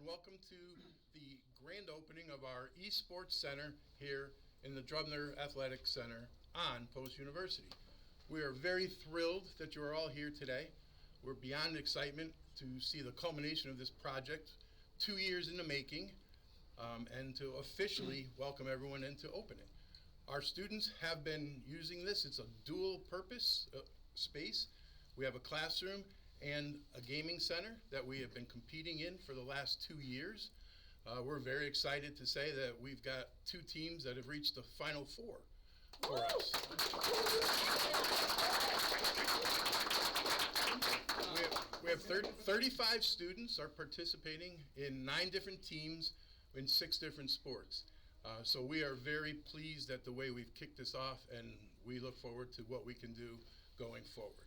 welcome to the grand opening of our Esports Center here in the Drubner Athletic Center on Post University. We are very thrilled that you are all here today. We're beyond excitement to see the culmination of this project, 2 years in the making, and to officially welcome everyone in to open it. Our students have been using this. It's a dual purpose space. We have a classroom and a gaming center that we have been competing in for the last 2 years. We're very excited to say that we've got 2 teams that have reached the Final Four for us. We have 35 students are participating in 9 different teams in 6 different sports. So we are very pleased at the way we've kicked this off, and we look forward to what we can do going forward.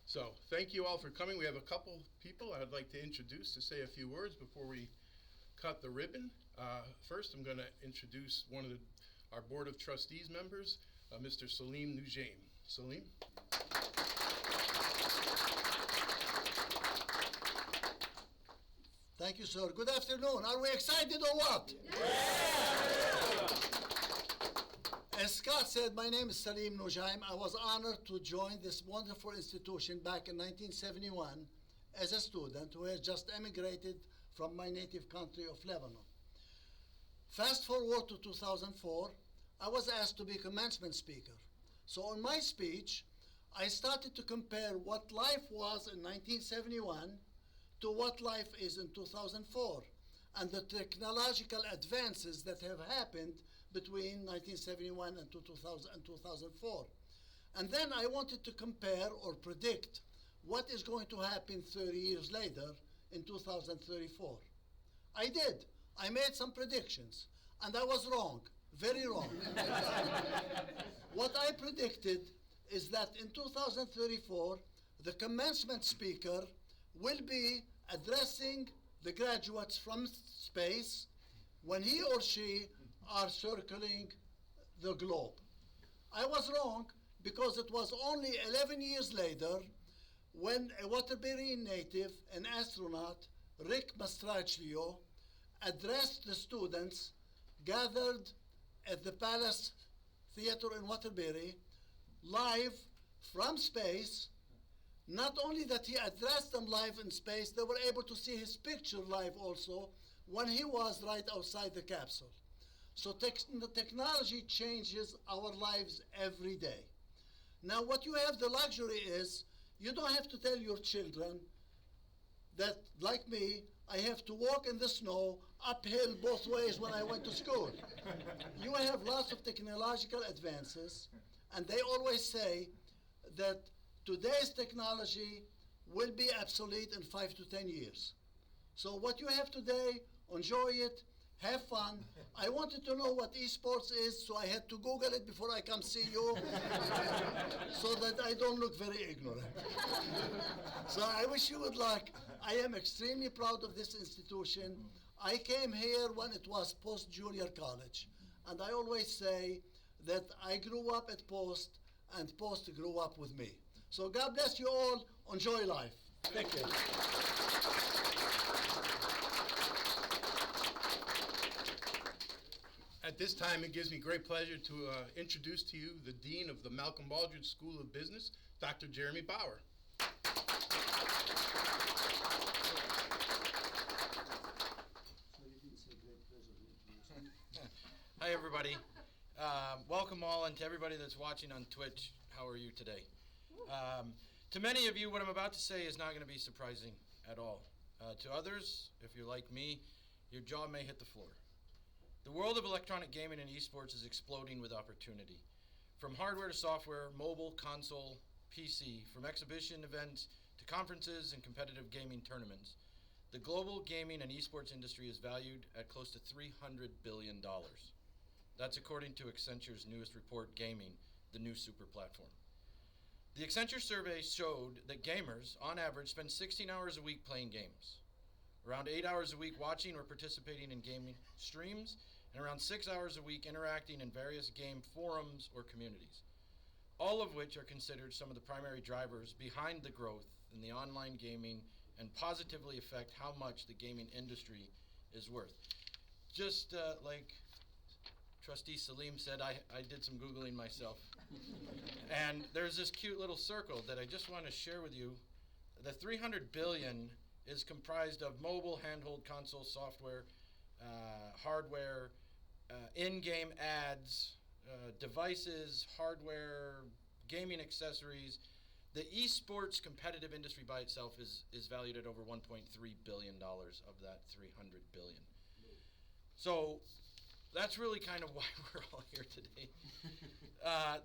So thank you all for coming. We have a couple people I'd like to introduce to say a few words before we cut the ribbon. First, I'm going to introduce one of our Board of Trustees members, Mr. Salim Nujaim. Salim? Thank you, sir. Good afternoon. Are we excited or what? Yeah! As Scott said, my name is Salim Nujaim. I was honored to join this wonderful institution back in 1971 as a student who had just emigrated from my native country of Lebanon. Fast forward to 2004, I was asked to be commencement speaker. So in my speech, I started to compare what life was in 1971 to what life is in 2004, and the technological advances that have happened between 1971 and 2004. And then I wanted to compare or predict what is going to happen 30 years later in 2034. I did. I made some predictions, and I was wrong, very wrong. What I predicted is that in 2034, the commencement speaker will be addressing the graduates from space when he or she are circling the globe. I was wrong because it was only 11 years later when a Waterbury native, an astronaut, Rick Mastracchio, addressed the students gathered at the Palace Theater in Waterbury live from space. Not only that he addressed them live in space, they were able to see his picture live also when he was right outside the capsule. So the technology changes our lives every day. Now what you have the luxury is, you don't have to tell your children that, like me, I have to walk in the snow uphill both ways when I went to school. You have lots of technological advances, and they always say that today's technology will be obsolete in 5 to 10 years. So what you have today, enjoy it, have fun. I wanted to know what esports is, so I had to Google it before I come see you so that I don't look very ignorant. So I wish you good luck. I am extremely proud of this institution. I came here when it was post-junior college, and I always say that I grew up at Post, and Post grew up with me. So God bless you all. Enjoy life. Thank you. At this time, it gives me great pleasure to introduce to you the Dean of the Malcolm Baldrige School of Business, Dr. Jeremy Bauer. Hi, everybody. Welcome all, and to everybody that's watching on Twitch, how are you today? To many of you, what I'm about to say is not going to be surprising at all. To others, if you're like me, your jaw may hit the floor. The world of electronic gaming and esports is exploding with opportunity. From hardware to software, mobile, console, PC, from exhibition events to conferences and competitive gaming tournaments, the global gaming and esports industry is valued at close to $300 billion. That's according to Accenture's newest report, Gaming, the New Super Platform. The Accenture survey showed that gamers, on average, spend 16 hours a week playing games, around 8 hours a week watching or participating in gaming streams, and around 6 hours a week interacting in various game forums or communities, all of which are considered some of the primary drivers behind the growth in the online gaming and positively affect how much the gaming industry is worth. Just like Trustee Salim said, I did some Googling myself. And there's this cute little circle that I just want to share with you. The 300 billion is comprised of mobile, handheld, console, software, hardware, in-game ads, devices, hardware, gaming accessories. The esports competitive industry by itself is valued at over $1.3 billion of that 300 billion. So that's really kind of why we're all here today.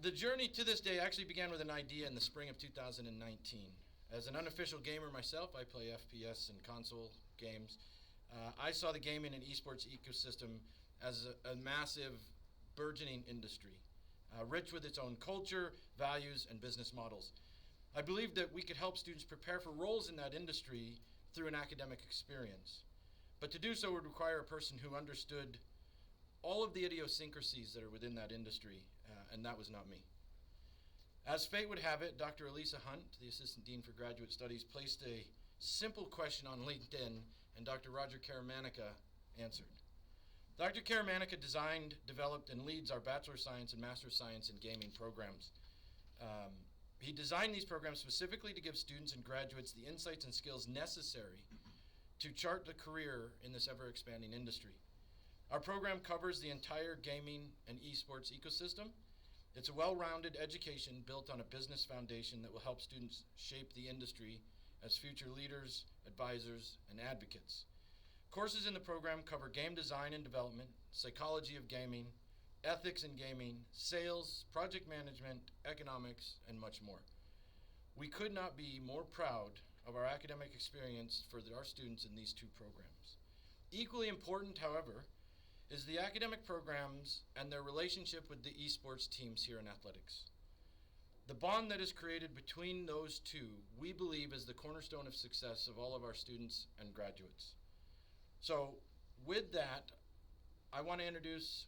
The journey to this day actually began with an idea in the spring of 2019. As an unofficial gamer myself, I play FPS and console games. I saw the gaming and esports ecosystem as a massive, burgeoning industry, rich with its own culture, values, and business models. I believed that we could help students prepare for roles in that industry through an academic experience. But to do so would require a person who understood all of the idiosyncrasies that are within that industry, and that was not me. As fate would have it, Dr. Elisa Hunt, the Assistant Dean for Graduate Studies, placed a simple question on LinkedIn, and Dr. Roger Karamanica answered. Dr. Karamanica designed, developed, and leads our Bachelor of Science and Master of Science in Gaming programs. He designed these programs specifically to give students and graduates the insights and skills necessary to chart the career in this ever-expanding industry. Our program covers the entire gaming and esports ecosystem. It's a well-rounded education built on a business foundation that will help students shape the industry as future leaders, advisors, and advocates. Courses in the program cover game design and development, psychology of gaming, ethics in gaming, sales, project management, economics, and much more. We could not be more proud of our academic experience for our students in these two programs. Equally important, however, is the academic programs and their relationship with the esports teams here in athletics. The bond that is created between those two, we believe, is the cornerstone of success of all of our students and graduates. So with that, I want to introduce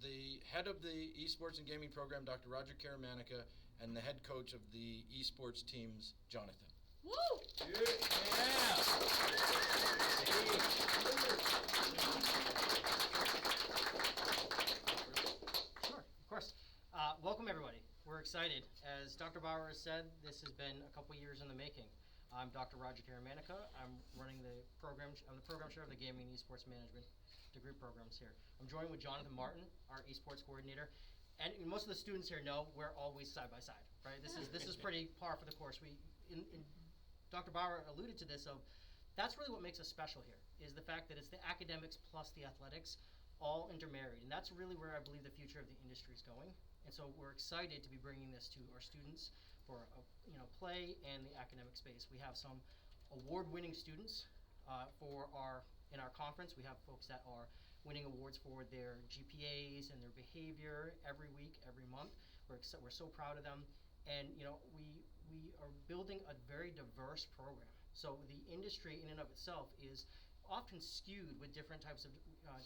the head of the esports and gaming program, Dr. Roger Karamanica, and the head coach of the esports teams, Jonathan. Woo! Sure, of course. Welcome everybody. We're excited. As Dr. Bauer has said, this has been a couple years in the making. I'm Dr. Roger Karamanica. I'm running the program. I'm the program chair of the Gaming and Esports Management degree programs here. I'm joined with Jonathan Martin, our esports coordinator. And most of the students here know we're always side by side, right? This is pretty par for the course. Dr. Bauer alluded to this, that's really what makes us special here, is the fact that it's the academics plus the athletics all intermarried. And that's really where I believe the future of the industry is going. And so we're excited to be bringing this to our students for play and the academic space. We have some award-winning students in our conference. We have folks that are winning awards for their GPAs and their behavior every week, every month. We're so proud of them. And we are building a very diverse program. So the industry in and of itself is often skewed with different types of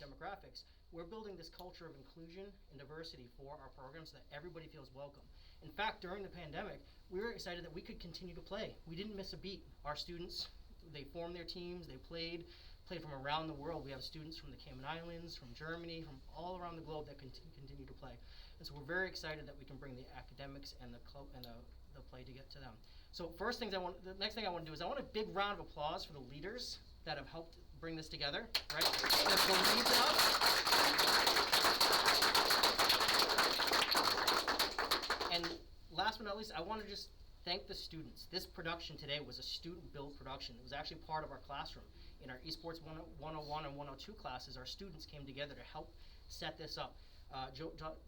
demographics. We're building this culture of inclusion and diversity for our programs so that everybody feels welcome. In fact, during the pandemic, we were excited that we could continue to play. We didn't miss a beat. Our students, they formed their teams, they played from around the world. We have students from the Cayman Islands, from Germany, from all around the globe that continue to play. And so we're very excited that we can bring the academics and the club and the play to get to them. So the next thing I want to do is I want a big round of applause for the leaders that have helped bring this together, right? That believed in us. And last but not least, I want to just thank the students. This production today was a student-built production. It was actually part of our classroom. In our Esports 101 and 102 classes, our students came together to help set this up.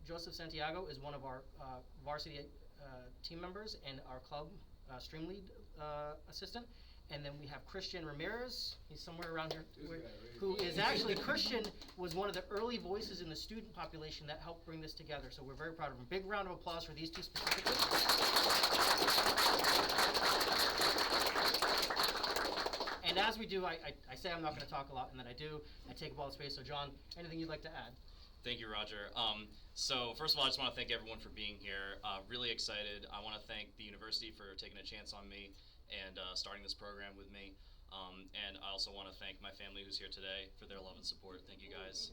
Joseph Santiago is one of our varsity team members and our club stream lead assistant. And then we have Christian Ramirez, he's somewhere around here, who is actually, Christian was one of the early voices in the student population that helped bring this together. So we're very proud of him. Big round of applause for these two specifically. And as we do, I say I'm not going to talk a lot, and then I do. I take up all the space. So John, anything you'd like to add? Thank you, Roger. So first of all, I just want to thank everyone for being here. Really excited. I want to thank the university for taking a chance on me and starting this program with me. And I also want to thank my family who's here today for their love and support. Thank you guys.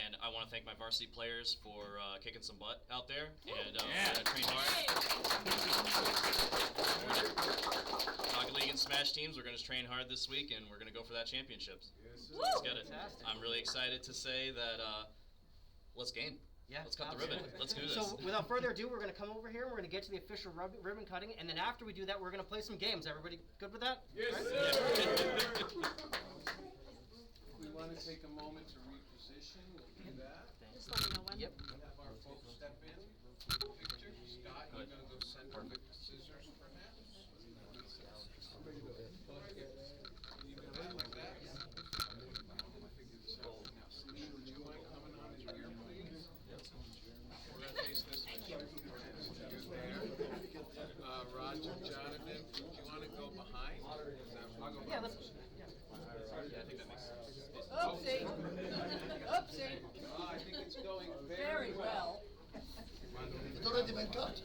And I want to thank my varsity players for kicking some butt out there and we're gonna train hard. Rocket League and Smash teams, we're going to train hard this week and we're going to go for that championship. Let's get it. Fantastic. I'm really excited to say that let's game. Yeah, Let's cut the ribbon. Let's do this. So without further ado, we're going to come over here and we're going to get to the official ribbon cutting, and then after we do that, we're going to play some games. Everybody good with that? Yes, Right? We want to take a moment to reposition, we'll do that. Just let me know when. Yep. Have our folks step in. Picture, Scott, you're gonna go center with the scissors perhaps? You can do that like that. Would you mind coming on here, please? We're gonna face this way. Roger, Jonathan, do you wanna go behind? I'll go Yeah, behind. let's. Oopsie. Oopsie. Oh, I think it's going Very well. It's already been cut.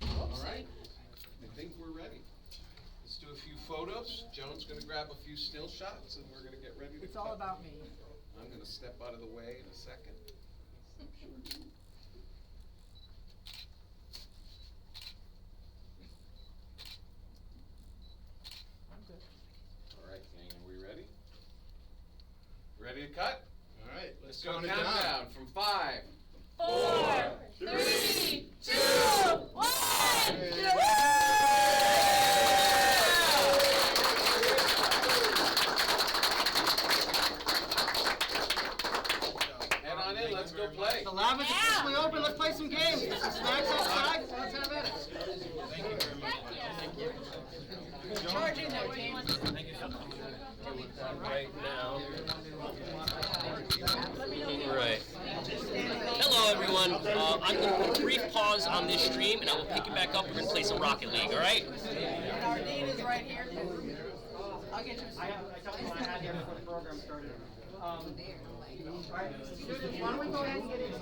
All right, I think we're ready. Let's do a few photos. Joan's gonna grab a few still shots and we're gonna get ready to It's all cut. about me. I'm gonna step out of the way in a second. I'm good. All right, gang, are we ready? Ready to cut? All right, Let's let's go count it down. countdown from 5. 4, 3, 2, 1. Head on in, let's go play. The lab is officially open. Let's play some games. There's some snacks outside. Let's have at it. Thank you very much. Charging that game. Right now. Right. Hello, everyone. I'm going to put a brief pause on this stream, and I will pick it back up. We're going to play some Rocket League, all right? And our dean is right here. I'll get you. I told you I had here before the program started. All right, students, why don't we go ahead and get into